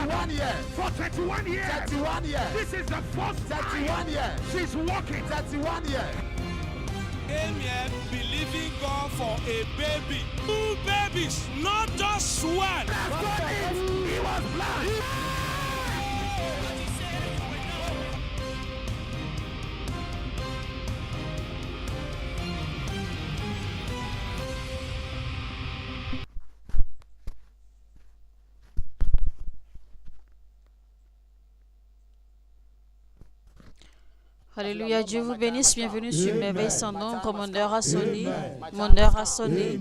31 years. For 31 years. 31 years. This is the first 31 time years. she's walking. 31 years. Came here believing God for a baby. 2 babies, not just one. He was blind. Alléluia, Dieu vous bénisse, bienvenue sur Merveille sans nombre, mon heure a sonné, mon heure a sonné.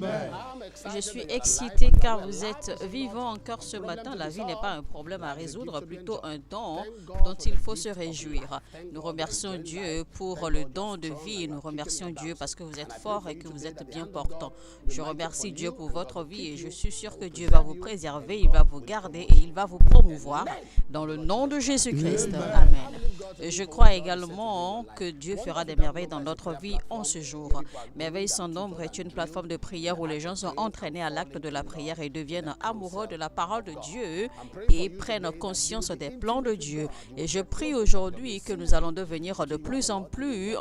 Je suis excitée car vous êtes vivants encore ce matin. La vie n'est pas un problème à résoudre, plutôt un don dont il faut se réjouir. Nous remercions Dieu pour le don de vie. Nous remercions Dieu parce que vous êtes forts et que vous êtes bien portants. Je remercie Dieu pour votre vie et je suis sûre que Dieu va vous préserver, il va vous garder et il va vous promouvoir dans le nom de Jésus-Christ. Amen. Et je crois également que Dieu fera des merveilles dans notre vie en ce jour. Merveille sans nombre est une plateforme de prière où les gens sont entraînés à l'acte de la prière et deviennent amoureux de la parole de Dieu et prennent conscience des plans de Dieu. Et je prie aujourd'hui que nous allons devenir de plus en plus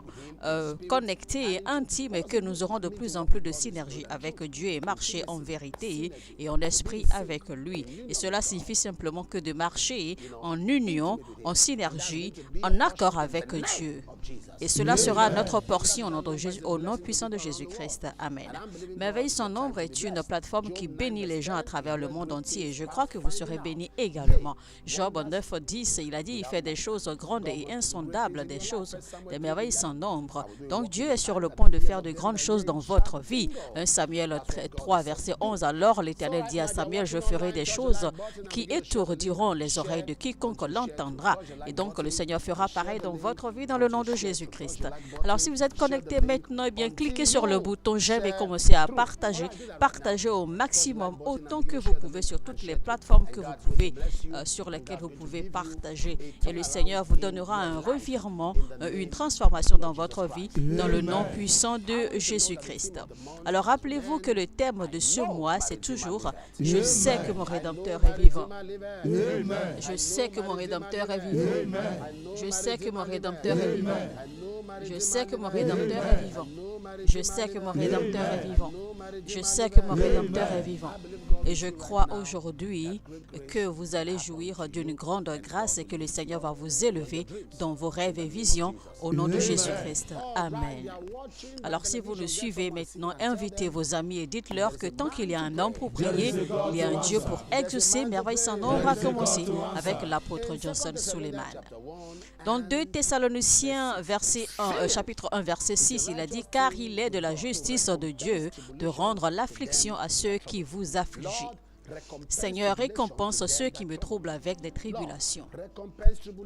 connectés et intimes et que nous aurons de plus en plus de synergie avec Dieu et marcher en vérité et en esprit avec lui. Et cela signifie simplement que de marcher en union, en synergie, en accord avec Dieu. Et cela sera notre portion au nom puissant de Jésus-Christ. Amen. Merveille sans nombre est une plateforme qui bénit les gens à travers le monde entier et je crois que vous serez bénis également. Job 9:10, il a dit, il fait des choses grandes et insondables, des merveilles sans nombre. Donc Dieu est sur le point de faire de grandes choses dans votre vie. 1 Samuel 3, verset 11, alors l'Éternel dit à Samuel, je ferai des choses qui étourdiront les oreilles de quiconque l'entendra. Et donc le Seigneur fera pareil dans votre vie dans le nom de Jésus-Christ. Alors si vous êtes connecté maintenant, eh bien cliquez sur le bouton j'aime et commencez à partager. Partagez au maximum, autant que vous pouvez sur toutes les plateformes que vous pouvez, sur lesquelles vous pouvez partager. Et le Seigneur vous donnera un revirement, une transformation dans votre vie, dans le nom puissant de Jésus-Christ. Alors rappelez-vous que le thème de ce mois, c'est toujours « Je sais que mon Rédempteur est vivant ». Je sais que mon Rédempteur est vivant. Je sais que mon Rédempteur est vivant. Je sais que mon Rédempteur est vivant. Je sais que mon Rédempteur est vivant. Je sais que mon Rédempteur est vivant. Et je crois aujourd'hui que vous allez jouir d'une grande grâce et que le Seigneur va vous élever dans vos rêves et visions au nom de Jésus-Christ. Amen. Alors si vous le suivez maintenant, invitez vos amis et dites-leur que tant qu'il y a un homme pour prier, il y a un Dieu pour exaucer. Merveille sans nombre a commencé avec l'apôtre Johnson Suleiman. Dans 2 Thessaloniciens chapitre 1, verset 6, il a dit « Car il est de la justice de Dieu de rendre l'affliction à ceux qui vous affligent. Seigneur, récompense ceux qui me troublent avec des tribulations.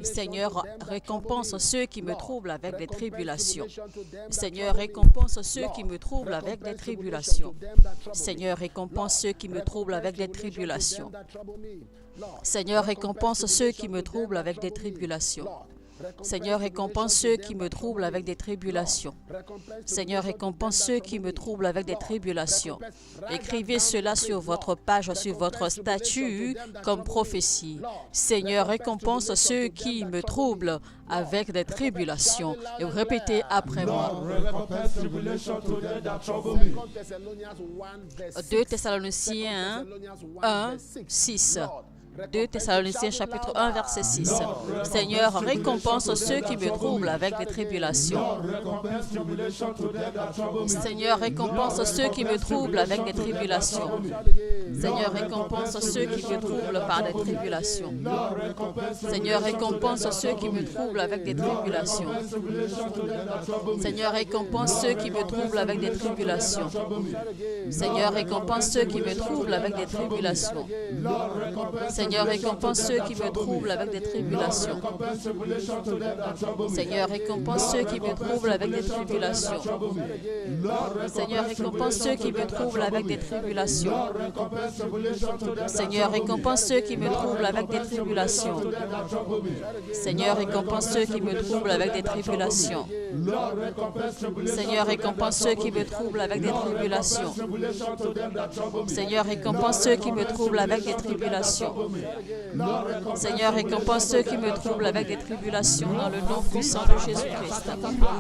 Seigneur, récompense ceux qui me troublent avec des tribulations. Seigneur, récompense ceux qui me troublent avec des tribulations. Seigneur, récompense ceux qui me troublent avec des tribulations. Seigneur, récompense ceux qui me troublent avec des tribulations. Seigneur, récompense ceux qui me troublent avec des tribulations. Seigneur, récompense ceux qui me troublent avec des tribulations. Écrivez cela sur votre page, sur votre statut, comme prophétie. Seigneur, récompense ceux qui me troublent avec des tribulations. Et vous répétez après moi. 2 Thessaloniciens 1, 6. 2 Thessaloniciens chapitre 1 verset 6. Seigneur, récompense ceux qui me troublent avec des tribulations. Seigneur, récompense ceux qui me troublent avec des tribulations. Seigneur, récompense ceux qui me troublent par des tribulations. Seigneur, récompense ceux qui me troublent avec des tribulations. Seigneur, récompense ceux qui me troublent avec des tribulations. Seigneur, récompense ceux qui me troublent avec des tribulations. Seigneur, récompense ceux qui me troublent avec des tribulations. Seigneur, récompense ceux qui me troublent avec des tribulations. Seigneur, récompense ceux qui me troublent avec des tribulations. Seigneur, récompense ceux qui me troublent avec des tribulations. Seigneur, récompense ceux qui me troublent avec des tribulations. Seigneur, récompense ceux qui me troublent avec des tribulations. Seigneur, récompense ceux qui me troublent avec des tribulations. Seigneur, récompense ceux qui me troublent avec des tribulations dans le nom puissant de Jésus-Christ.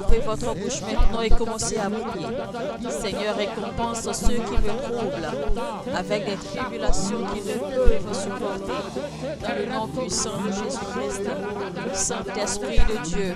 Ouvrez votre bouche maintenant et commencez à prier. Seigneur, récompense ceux qui me troublent avec des tribulations qui ne peuvent supporter. Dans le nom puissant de Jésus-Christ, Saint-Esprit de Dieu.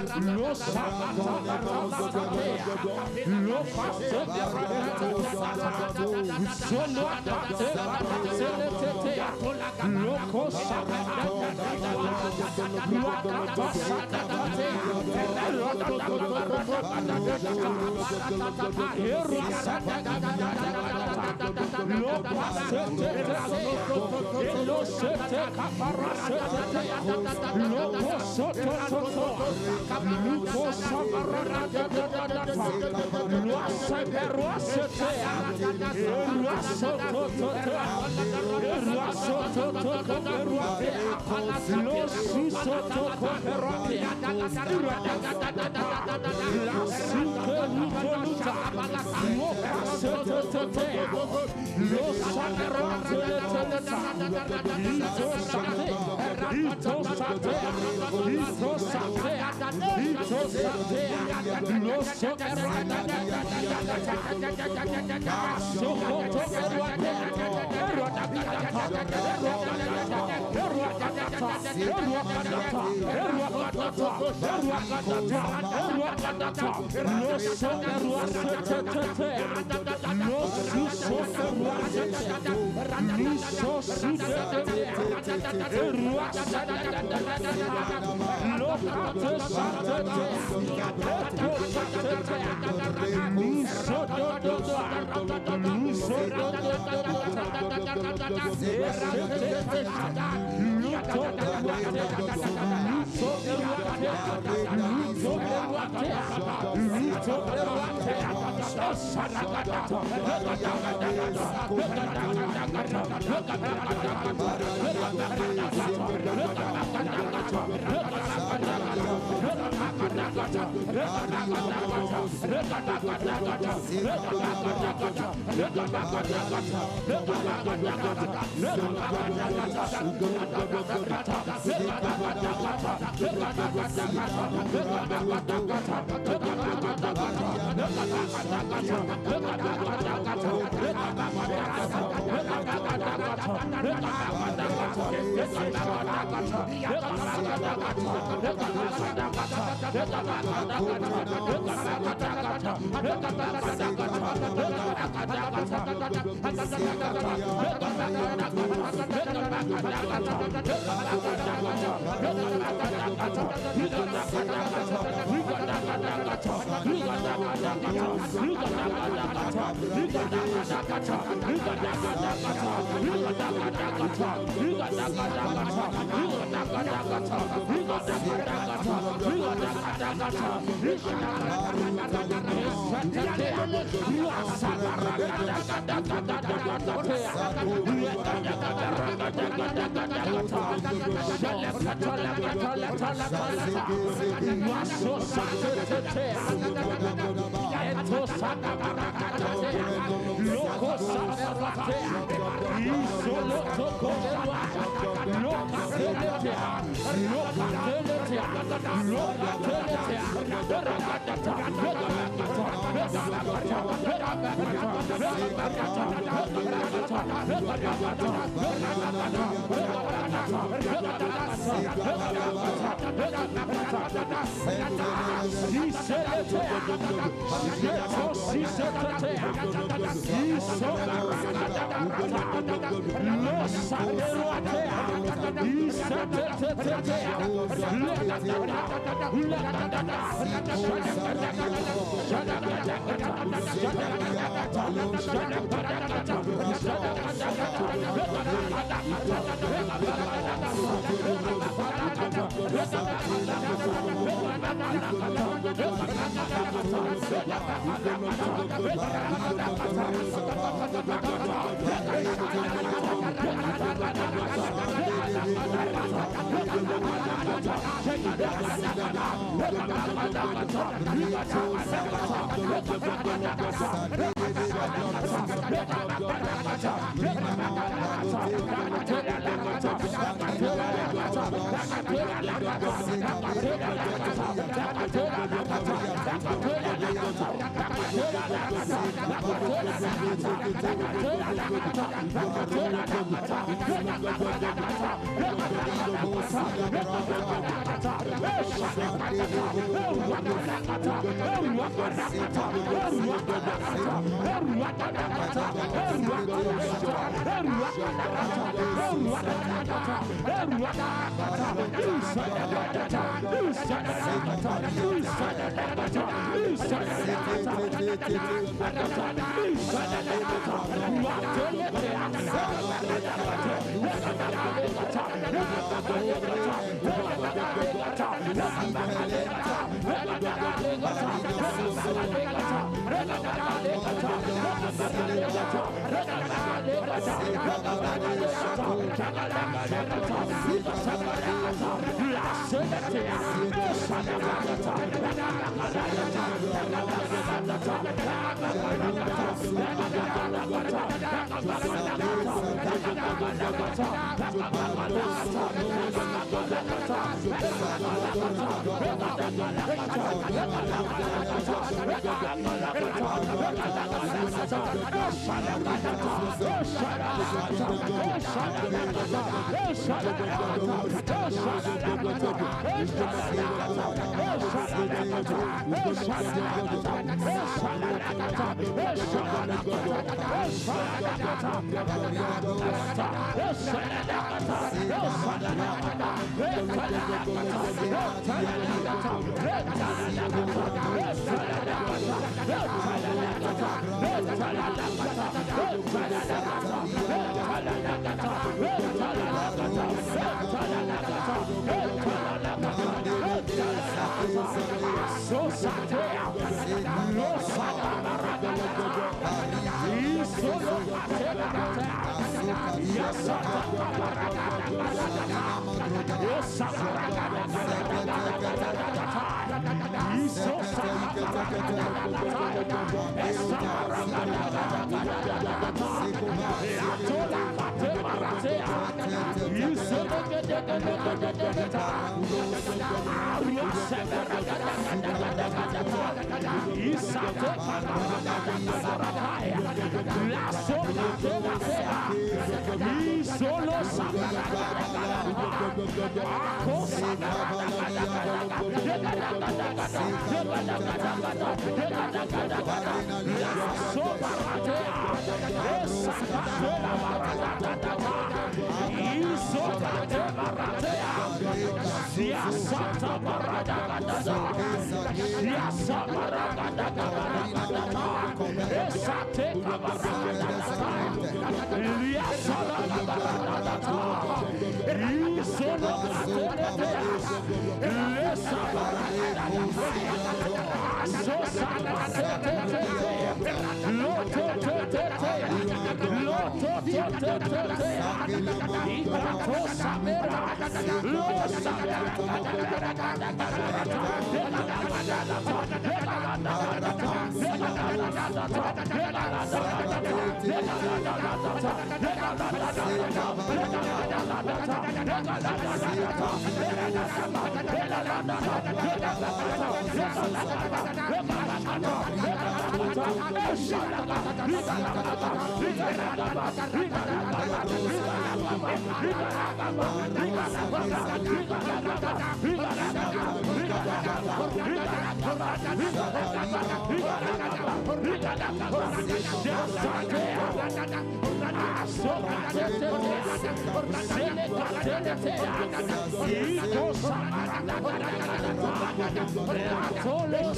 Solo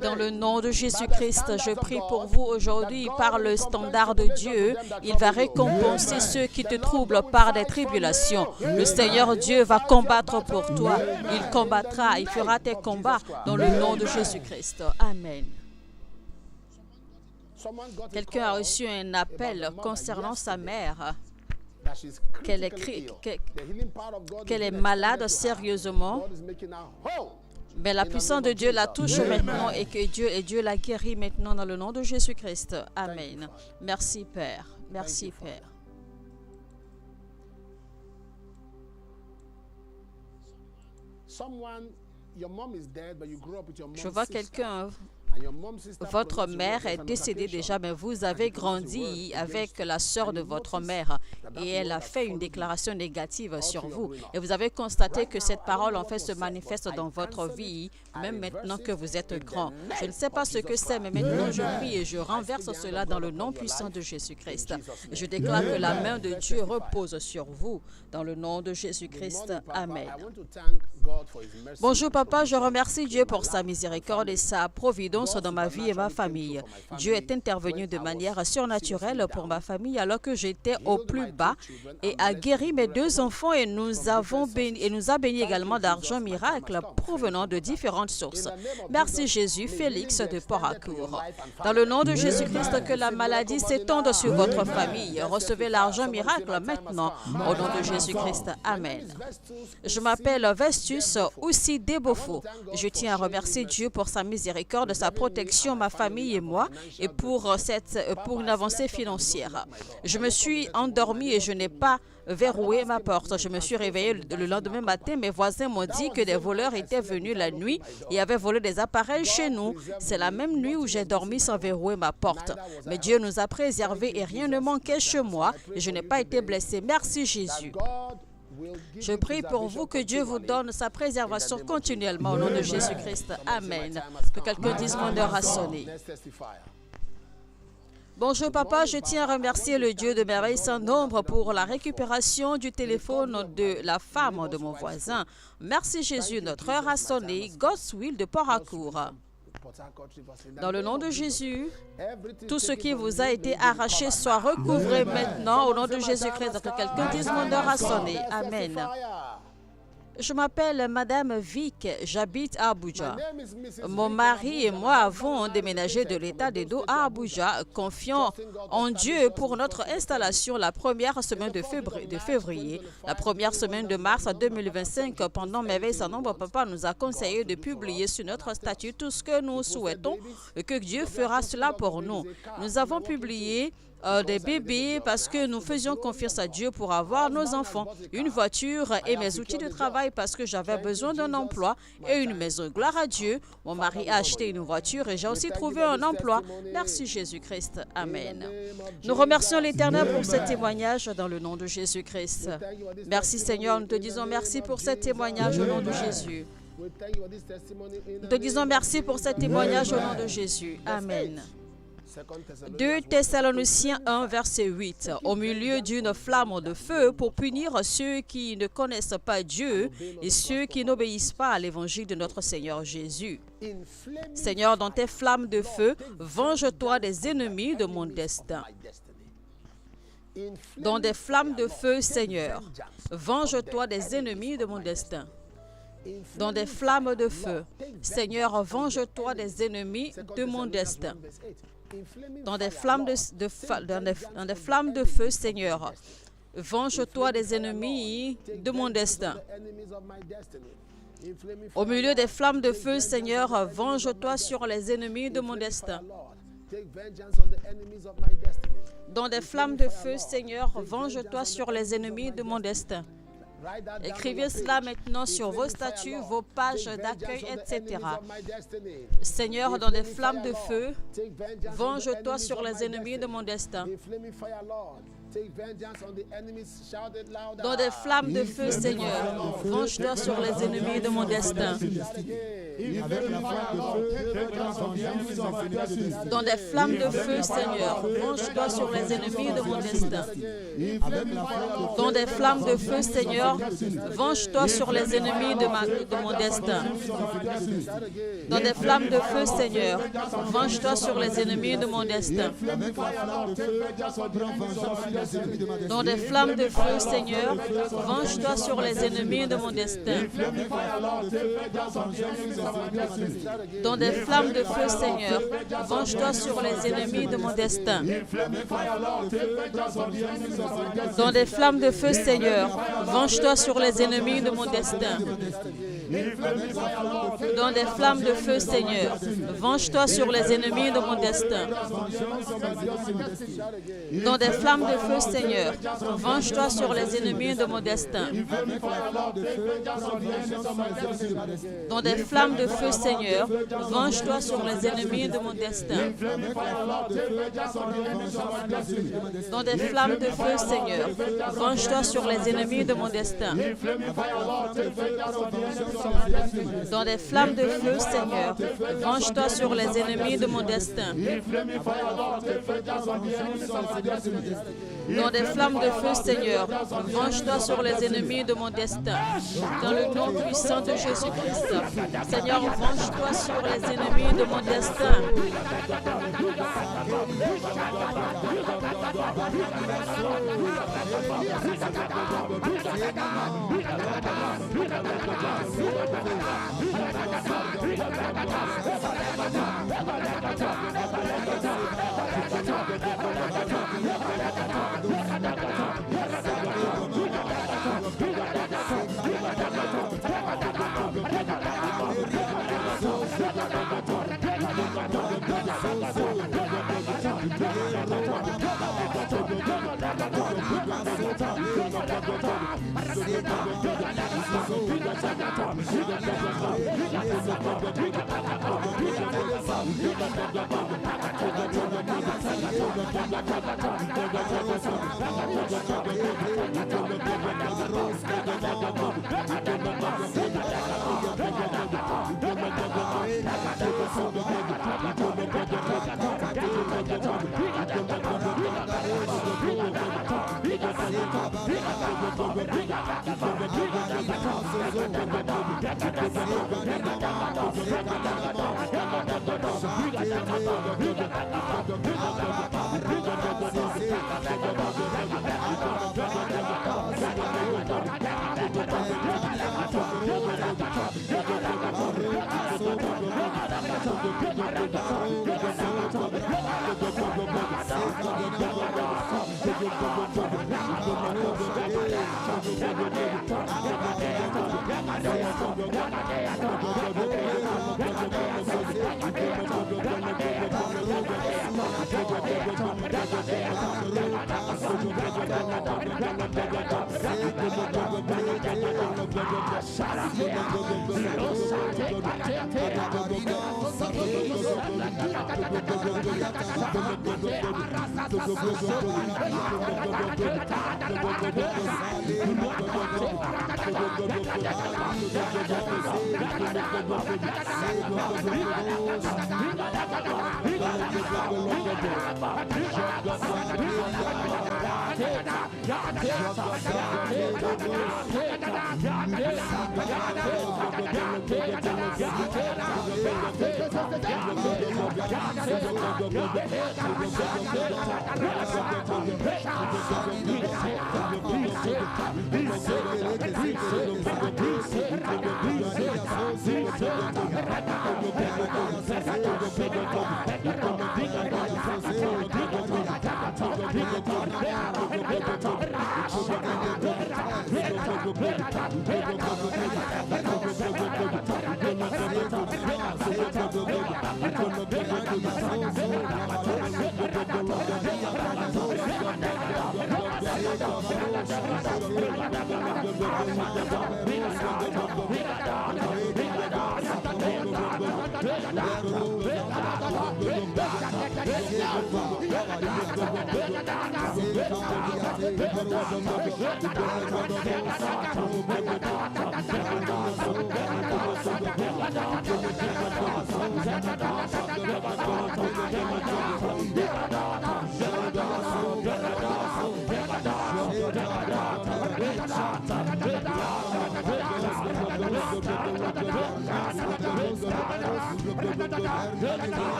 Dans le nom de Jésus-Christ, je prie pour vous aujourd'hui par le standard de Dieu. Il va récompenser ceux qui te troublent par des tribulations. Le Seigneur Dieu va combattre pour toi. Il combattra, il fera tes combats dans le nom de Jésus-Christ. Amen. Quelqu'un a reçu un appel concernant sa mère, qu'elle est malade sérieusement. Mais la puissance de Dieu la touche maintenant et que Dieu la guérit maintenant dans le nom de Jésus-Christ. Amen. Merci Père. Merci Père. Je vois quelqu'un. Votre mère est décédée déjà, mais vous avez grandi avec la sœur de votre mère et elle a fait une déclaration négative sur vous. Et vous avez constaté que cette parole en fait se manifeste dans votre vie, même maintenant que vous êtes grand. Je ne sais pas ce que c'est, mais maintenant je prie et je renverse cela dans le nom puissant de Jésus-Christ. Je déclare que la main de Dieu repose sur vous dans le nom de Jésus-Christ. Amen. Bonjour papa, je remercie Dieu pour sa miséricorde et sa providence dans ma vie et ma famille. Dieu est intervenu de manière surnaturelle pour ma famille alors que j'étais au plus bas et a guéri mes 2 enfants et nous a béni également d'argent miracle provenant de différentes sources. Merci Jésus. Félix de Port-Harcourt. Dans le nom de Jésus-Christ, que la maladie s'étende sur votre famille. Recevez l'argent miracle maintenant au nom de Jésus-Christ. Amen. Je m'appelle Vestus aussi Debofo. Je tiens à remercier Dieu pour sa miséricorde, sa protection, ma famille et moi, et pour une avancée financière. Je me suis endormie et je n'ai pas verrouillé ma porte. Je me suis réveillée le lendemain matin. Mes voisins m'ont dit que des voleurs étaient venus la nuit et avaient volé des appareils chez nous. C'est la même nuit où j'ai dormi sans verrouiller ma porte. Mais Dieu nous a préservés et rien ne manquait chez moi et je n'ai pas été blessée. Merci Jésus. Je prie pour vous que Dieu vous donne sa préservation continuellement au nom de Jésus-Christ. Amen. Que quelqu'un dise mon heure a sonné. Bonjour papa, je tiens à remercier le Dieu de merveilles sans nombre pour la récupération du téléphone de la femme de mon voisin. Merci Jésus, notre heure a sonné. God's will de Port-Harcourt. Dans le nom de Jésus, tout ce qui vous a été arraché soit recouvré maintenant au nom de Jésus-Christ. Que quelqu'un dise mon heure a sonné. Amen. Je m'appelle Madame Vic, j'habite à Abuja. Mon mari et moi avons déménagé de l'État d'Edo à Abuja, confiant en Dieu pour notre installation la première semaine de février. La première semaine de mars 2025, pendant mes veilles sans nombre, papa nous a conseillé de publier sur notre statut tout ce que nous souhaitons et que Dieu fera cela pour nous. Nous avons publié des bébés parce que nous faisions confiance à Dieu pour avoir nos enfants, une voiture et mes outils de travail parce que j'avais besoin d'un emploi et une maison. Gloire à Dieu, mon mari a acheté une voiture et j'ai aussi trouvé un emploi. Merci Jésus-Christ. Amen. Nous remercions l'Éternel pour ce témoignage dans le nom de Jésus-Christ. Merci Seigneur, nous te disons merci pour ce témoignage au nom de Jésus. Nous te disons merci pour ce témoignage au nom de Jésus. Amen. 2 Thessaloniciens 1, verset 8. Au milieu d'une flamme de feu pour punir ceux qui ne connaissent pas Dieu et ceux qui n'obéissent pas à l'évangile de notre Seigneur Jésus. Seigneur, dans tes flammes de feu, venge-toi des ennemis de mon destin. Dans des flammes de feu, Seigneur, venge-toi des ennemis de mon destin. Dans des flammes de feu, Seigneur, venge-toi des ennemis de mon destin. Dans des flammes de feu, Seigneur, venge-toi des ennemis de mon destin. Au milieu des flammes de feu, Seigneur, venge-toi sur les ennemis de mon destin. Dans des flammes de feu, Seigneur, venge-toi sur les ennemis de mon destin. Écrivez cela maintenant sur vos statuts, vos pages d'accueil, etc. Seigneur, dans des flammes de feu, venge-toi sur les ennemis de mon destin. Dans des flammes de feu, Seigneur, venge-toi sur les ennemis de mon destin. Dans des flammes de feu, Seigneur, venge-toi sur les ennemis de mon destin. Dans des flammes de feu, Seigneur, venge-toi sur les ennemis de mon destin. Dans des flammes de feu, Seigneur, venge-toi sur les ennemis de mon destin. Dans des flammes de feu, Seigneur, venge-toi sur les ennemis de mon destin. Dans des flammes de feu, Seigneur, venge-toi sur les ennemis de mon destin. Dans des flammes de feu, Seigneur, venge-toi sur les ennemis de mon destin. Dans des flammes de feu, Seigneur, venge-toi sur les ennemis de mon destin. Dans des flammes de feu, Seigneur, venge-toi sur les ennemis de mon destin. Dans des flammes de feu, Seigneur, venge-toi sur les ennemis de mon destin. Dans des flammes de feu, Seigneur, venge-toi sur les ennemis de mon destin. Dans des flammes de feu, Seigneur, venge-toi sur les ennemis de mon destin. Dans des flammes de feu, Seigneur, venge-toi sur les ennemis de mon destin. Dans le nom puissant de Jésus-Christ, Seigneur, venge-toi sur les ennemis de mon destin.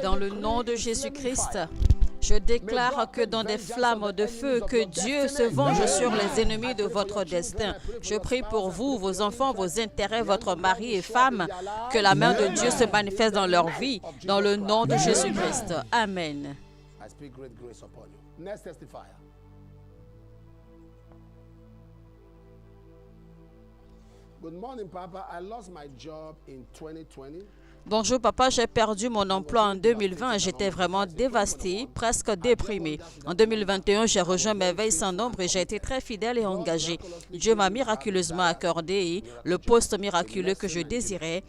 Dans le nom de Jésus-Christ, je déclare que dans des flammes de feu, que Dieu se venge sur les ennemis de votre destin. Je prie pour vous, vos enfants, vos intérêts, votre mari et femme, que la main de Dieu se manifeste dans leur vie, dans le nom de Jésus-Christ. Amen. I speak great grace upon you. Next testifier. Good morning, Papa. I lost my job in 2020. Bonjour papa, j'ai perdu mon emploi en 2020 et j'étais vraiment dévastée, presque déprimée. En 2021, j'ai rejoint Merveille sans nombre et j'ai été très fidèle et engagée. Dieu m'a miraculeusement accordé le poste miraculeux que je désirais,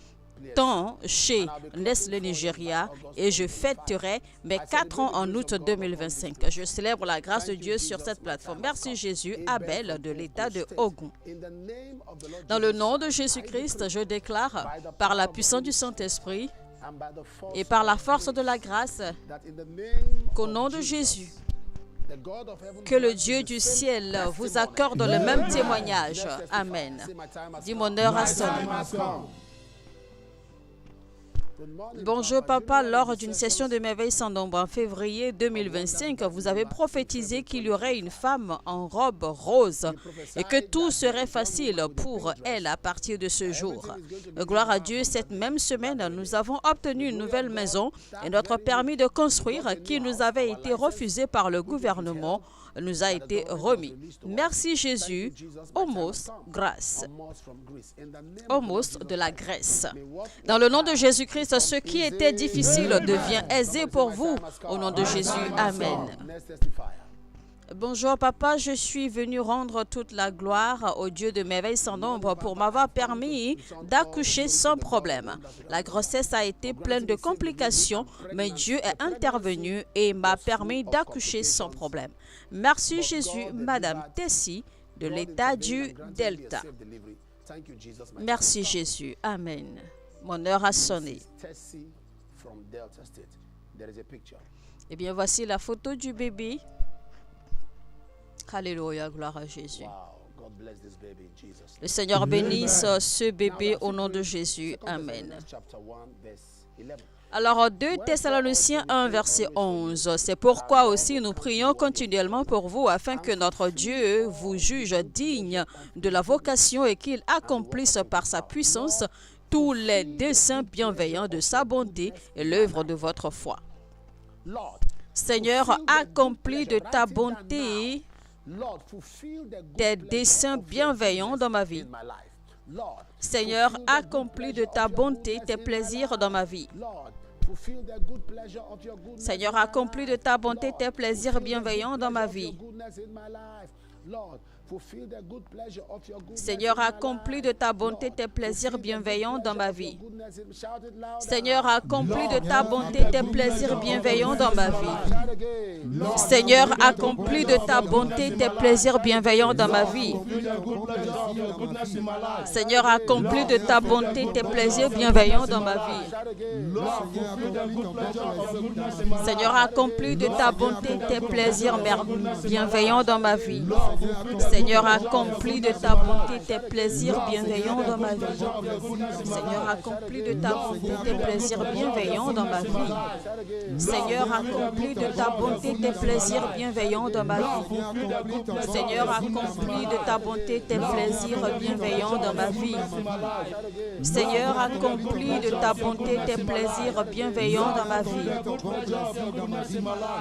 tant chez Nestlé Nigeria, et je fêterai mes 4 ans en août 2025. Je célèbre la grâce de Dieu sur cette plateforme. Merci Jésus, Abel de l'État de Ogun. Dans le nom de Jésus-Christ, je déclare par la puissance du Saint-Esprit et par la force de la grâce qu'au nom de Jésus, que le Dieu du ciel vous accorde le même témoignage. Amen. Dis mon heure a sonné. Bonjour papa, lors d'une session de Merveille sans nombre en février 2025, vous avez prophétisé qu'il y aurait une femme en robe rose et que tout serait facile pour elle à partir de ce jour. Gloire à Dieu, cette même semaine, nous avons obtenu une nouvelle maison et notre permis de construire qui nous avait été refusé par le gouvernement nous a été remis. Merci Jésus. Homos, grâce. Homos de la Grèce. Dans le nom de Jésus-Christ, ce qui était difficile devient aisé pour vous. Au nom de Jésus, Amen. Bonjour papa, je suis venu rendre toute la gloire au Dieu de merveille sans nombre pour m'avoir permis d'accoucher sans problème. La grossesse a été pleine de complications, mais Dieu est intervenu et m'a permis d'accoucher sans problème. Merci Jésus, Madame Tessie de l'État du Delta. Merci Jésus, Amen. Mon heure a sonné. Eh bien, voici la photo du bébé. Alléluia, gloire à Jésus. Wow. God bless this baby in Jesus' name. Le Seigneur bénisse ce bébé au nom de Jésus. Amen. Chapter 1, verse 11. Alors, 2 Thessaloniciens 1, verset 11. C'est pourquoi aussi nous prions continuellement pour vous, afin que notre Dieu vous juge digne de la vocation et qu'il accomplisse par sa puissance tous les desseins bienveillants de sa bonté et l'œuvre de votre foi. Lord, Seigneur, accomplis de ta bonté Lord, fulfill the good tes pleasure desseins of your bienveillants dans ma goodness vie. in my life. Lord, Seigneur, fulfill the good accomplis de pleasure ta of your bonté goodness tes in my plaisirs life. dans ma vie. Lord, fulfill the good pleasure of your goodness Seigneur, in my accomplis de life. ta bonté Lord, tes plaisirs fulfill the bienveillants good dans ma pleasure of vie. your goodness in my life. Lord, fulfill the good pleasure of your goodness Seigneur, in my accomplis life. de ta bonté Lord, tes plaisirs fulfill the good bienveillants dans ma pleasure of your vie. goodness in- shout it louder. Seigneur, accomplis de ta bonté tes plaisirs bienveillants dans ma vie. Shout again. Seigneur, accomplis de ta bonté tes plaisirs bienveillants dans ma vie. Seigneur, accomplis de ta bonté tes plaisirs bienveillants dans ma vie. Shout again. Seigneur, accomplis de ta bonté tes plaisirs bienveillants dans ma vie. Seigneur, accomplis de ta bonté tes plaisirs bienveillants dans ma vie. Seigneur, accomplis de ta bonté tes plaisirs bienveillants dans ma vie. Seigneur, accomplis de ta bonté tes plaisirs bienveillants dans ma vie. Seigneur, accomplis de ta bonté tes plaisirs bienveillants dans ma vie.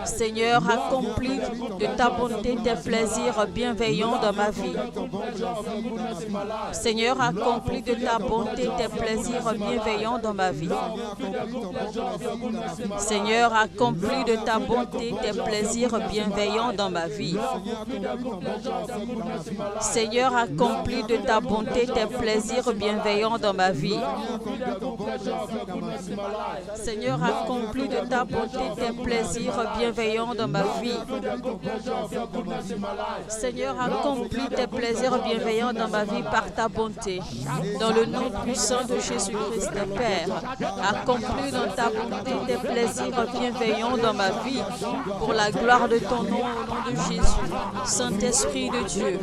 Seigneur, accomplis de ta bonté tes plaisirs bienveillants dans ma vie. Seigneur, accomplis de ta bonté tes plaisirs bienveillants dans ma vie. Seigneur, accomplis de ta bonté tes plaisirs bienveillants dans ma vie. Seigneur, accomplis de ta bonté tes plaisirs bienveillants dans ma vie. Seigneur, accomplis de ta bonté tes plaisirs bienveillants dans ma vie. Seigneur, accomplis de ta bonté tes plaisirs bienveillants dans ma vie. Seigneur, accomplis tes plaisirs bienveillants dans ma vie par ta bonté. Dans le nom puissant de Jésus-Christ, Père, accomplis dans ta bonté tes plaisirs bienveillants dans ma vie pour la gloire de ton nom au nom de Jésus. Saint-Esprit de Dieu.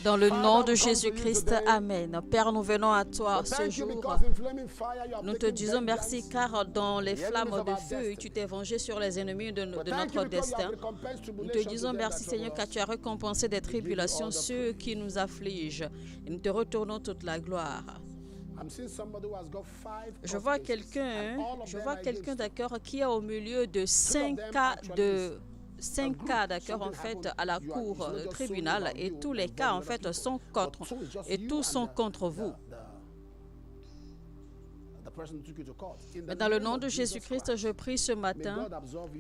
Dans le nom de Jésus-Christ, Amen. Père, nous venons à toi ce jour. Nous te disons merci car dans les flammes de feu, tu t'es vengé sur les ennemis de notre destin. Nous te disons merci Seigneur car tu as récompensé des tribulations ceux qui nous affligent. Et nous te retournons toute la gloire. Je vois quelqu'un, d'accord, qui est au milieu de 5 cas, d'accord, en fait, à la cour tribunal, et tous les cas, en fait, sont contre vous. Mais dans le nom de Jésus-Christ, je prie ce matin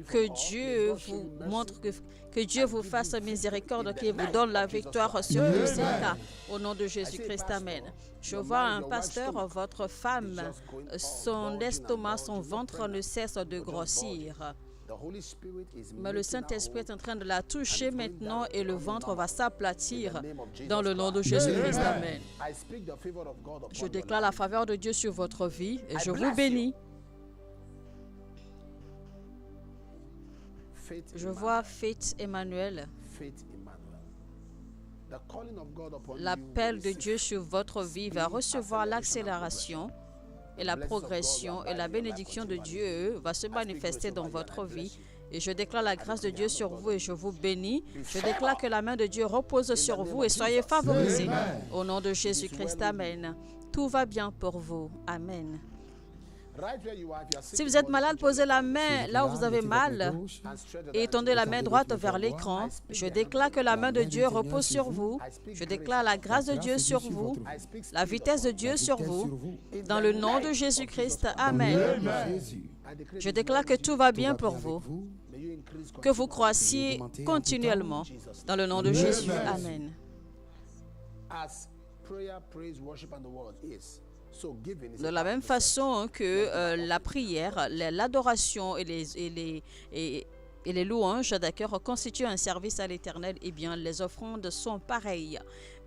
que Dieu vous montre, que Dieu vous fasse miséricorde, qu'il vous donne la victoire sur tous ces cas. Au nom de Jésus-Christ, Amen. Je vois un pasteur, votre femme, son estomac, son ventre ne cesse de grossir. Mais le Saint-Esprit est en train de la toucher maintenant et le ventre va s'aplatir dans le nom de Jésus-Christ. Amen. Je déclare la faveur de Dieu sur votre vie et je vous bénis. Je vois Faith Emmanuel. The calling of God upon you L'appel will de receive Dieu sur votre vie va recevoir l'accélération et la progression, et la bénédiction de Dieu va se manifester dans votre vie. Et je déclare la grâce de Dieu sur vous et je vous bénis. Je déclare que la main de Dieu repose sur vous et soyez favorisés. Au nom de Jésus-Christ, amen. Tout va bien pour vous. Amen. Right where you are, if you are sick Si in vous êtes body, malade, put your posez la hand main là où vous avez mal and stretch the et right tendez la hand. main droite vers l'écran. Je déclare que la main de Dieu repose sur vous. Je déclare la grâce de Dieu sur vous, I speak la vitesse de Dieu sur vous. Dans le nom de Jésus-Christ, amen. I decree Je déclare que tout va bien pour vous, may you increase que vous croissiez continuellement. Dans le nom de Jésus, amen. as prayer, praise, worship, and the word is. So giving is De a la part même of the façon que la prière, l'adoration et les louanges, d'accord, constituent un service à l'Éternel, eh bien, les offrandes sont pareilles.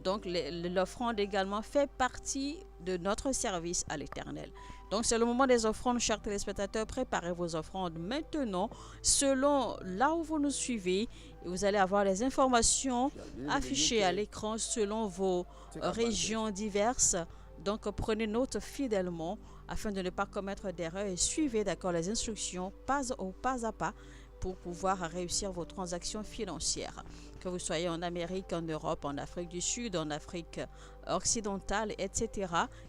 Donc, l'offrande également fait partie de notre service à l'Éternel. Donc, c'est le moment des offrandes, chers téléspectateurs. Préparez vos offrandes maintenant, selon là où vous nous suivez. Vous allez avoir les informations affichées à l'écran selon vos régions diverses. Donc, prenez note fidèlement afin de ne pas commettre d'erreurs et suivez d'accord les instructions pas à pas pour pouvoir réussir vos transactions financières. Que vous soyez en Amérique, en Europe, en Afrique du Sud, en Afrique occidentale, etc.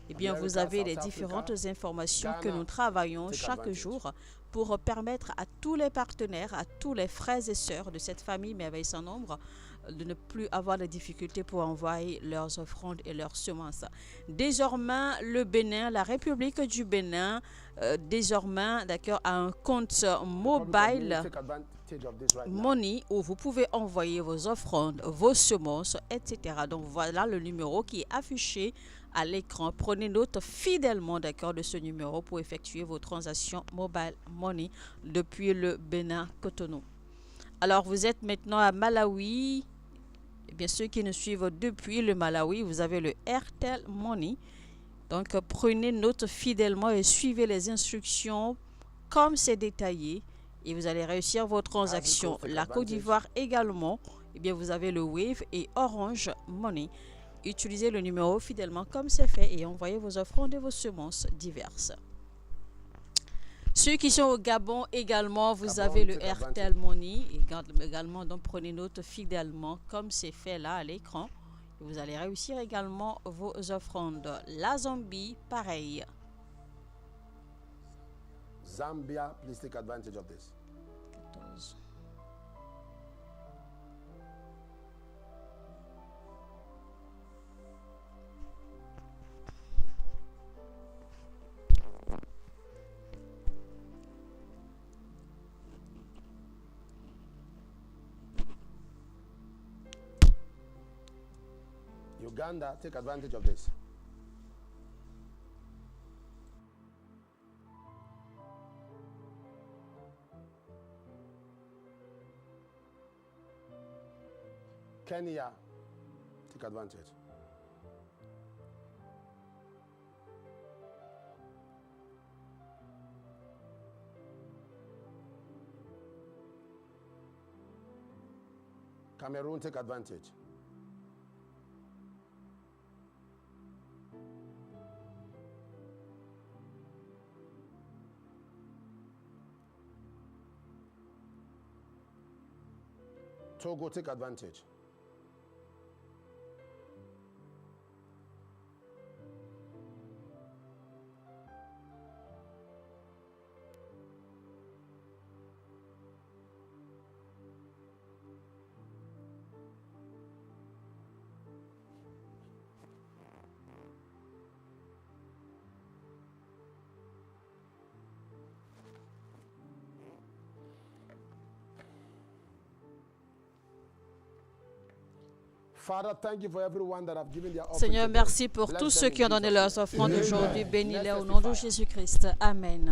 Eh bien, vous avez les différentes informations que nous travaillons chaque jour pour permettre à tous les partenaires, à tous les frères et sœurs de cette famille Merveille sans nombre de ne plus avoir de difficultés pour envoyer leurs offrandes et leurs semences. Désormais, le Bénin, la République du Bénin, désormais, d'accord, a un compte mobile take advantage of this right now. Money où vous pouvez envoyer vos offrandes, vos semences, etc. Donc voilà le numéro qui est affiché à l'écran. Prenez note fidèlement, d'accord, de ce numéro pour effectuer vos transactions mobile money depuis le Bénin Cotonou. Alors vous êtes maintenant à Malawi. Eh bien, ceux qui nous suivent depuis le Malawi, vous avez le Airtel Money. Donc prenez note fidèlement et suivez les instructions comme c'est détaillé. Et vous allez réussir vos transactions. La Côte d'Ivoire également, eh bien, vous avez le Wave et Orange Money. Utilisez le numéro fidèlement comme c'est fait et envoyez vos offrandes et vos semences diverses. Ceux qui sont au Gabon également, vous Gabon, avez le take Airtel Money. Également, donc prenez note fidèlement comme c'est fait là à l'écran. Vous allez réussir également vos offrandes. La Zambie, pareil. Zambia, please take advantage of this. 14. Uganda, take advantage of this. Kenya, take advantage. Cameroon, take advantage. Togo, take advantage. Father, thank you for everyone that have given their offering Seigneur, today. merci pour Bless tous them ceux in qui ont donné Jesus' leurs name. offrandes aujourd'hui. Let's Bénis-les au nom de testify. Jésus-Christ. Amen.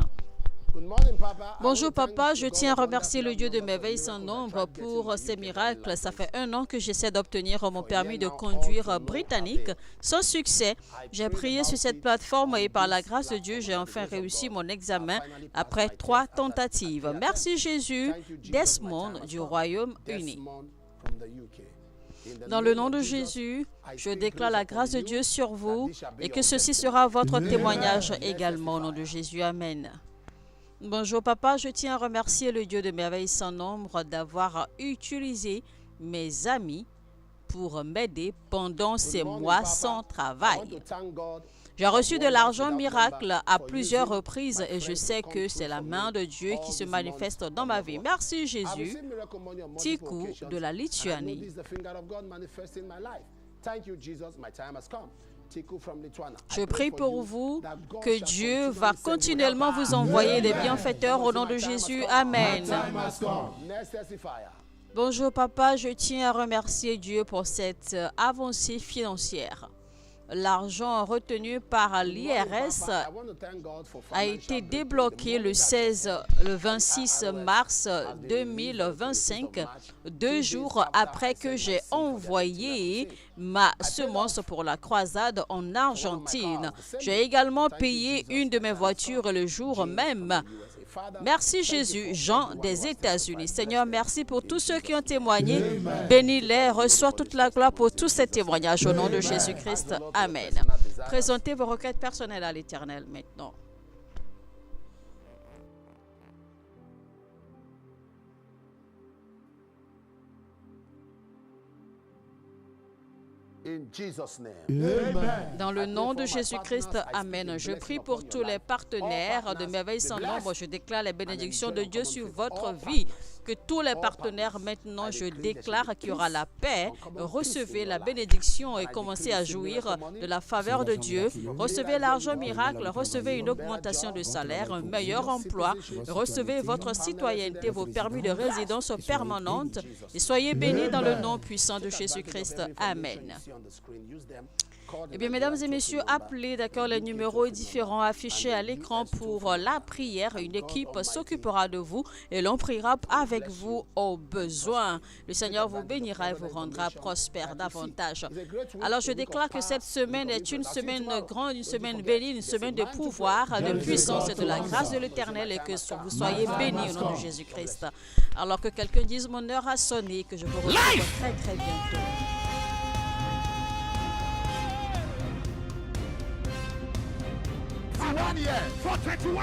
Good morning, Papa. I Bonjour want to thank papa, the je God tiens à of remercier le wonders, Dieu de miracles, merveilles sans miracles. I nombre tried getting pour the ces UK miracles. Ça license. fait un an que j'essaie d'obtenir mon For permis here de now, all conduire to no britannique avail. sans succès. J'ai prayed prié sur about cette it plateforme on et par la this grâce de platform Dieu, and j'ai by the enfin grace of réussi God, mon I examen finally passed après my 3 test after tentatives. 3 Merci attempts. Jésus. Thank you, Jesus, my Desmond time has du come. Royaume-Uni. Desmond from the UK. Dans le nom de Jésus, je déclare la grâce de Dieu sur vous et que ceci sera votre témoignage également au nom de Jésus. Amen. Bonjour papa, je tiens à remercier le Dieu de merveilles sans nombre d'avoir utilisé mes amis pour m'aider pendant ces mois sans travail. J'ai reçu de l'argent miracle à plusieurs reprises et je sais que c'est la main de Dieu qui se manifeste dans ma vie. Merci Jésus. Tiku de la Lituanie. Je prie pour vous que Dieu va continuellement vous envoyer des bienfaiteurs au nom de Jésus. Amen. Bonjour papa, je tiens à remercier Dieu pour cette avancée financière. L'argent retenu par l'IRS a été débloqué le 26 mars 2025, 2 jours après que j'ai envoyé ma semence pour la croisade en Argentine. J'ai également payé une de mes voitures le jour même. Merci Jésus, Jean des États-Unis. Seigneur, merci pour tous ceux qui ont témoigné. Bénis-les, reçois toute la gloire pour tous ces témoignages au nom de Jésus-Christ. Amen. Présentez vos requêtes personnelles à l'Éternel maintenant. Dans le nom de Jésus-Christ, Amen. Je prie pour tous les partenaires de Merveilles sans nombre. Je déclare les bénédictions de Dieu sur votre vie. Que tous les partenaires, maintenant, je déclare qu'il y aura la paix. Recevez la bénédiction et commencez à jouir de la faveur de Dieu. Recevez l'argent miracle. Recevez une augmentation de salaire, un meilleur emploi. Recevez votre citoyenneté, vos permis de résidence permanente. Et soyez bénis dans le nom puissant de Jésus-Christ. Amen. Eh bien, mesdames et messieurs, appelez d'accord les numéros différents affichés à l'écran pour la prière. Une équipe s'occupera de vous et l'on priera avec vous au besoin. Le Seigneur vous bénira et vous rendra prospère davantage. Alors, je déclare que cette semaine est une semaine grande, une semaine bénie, une semaine de pouvoir, de puissance et de la grâce de l'Éternel et que vous soyez bénis au nom de Jésus-Christ. Alors que quelqu'un dise mon heure a sonné, que je vous retrouve très très bientôt. For 21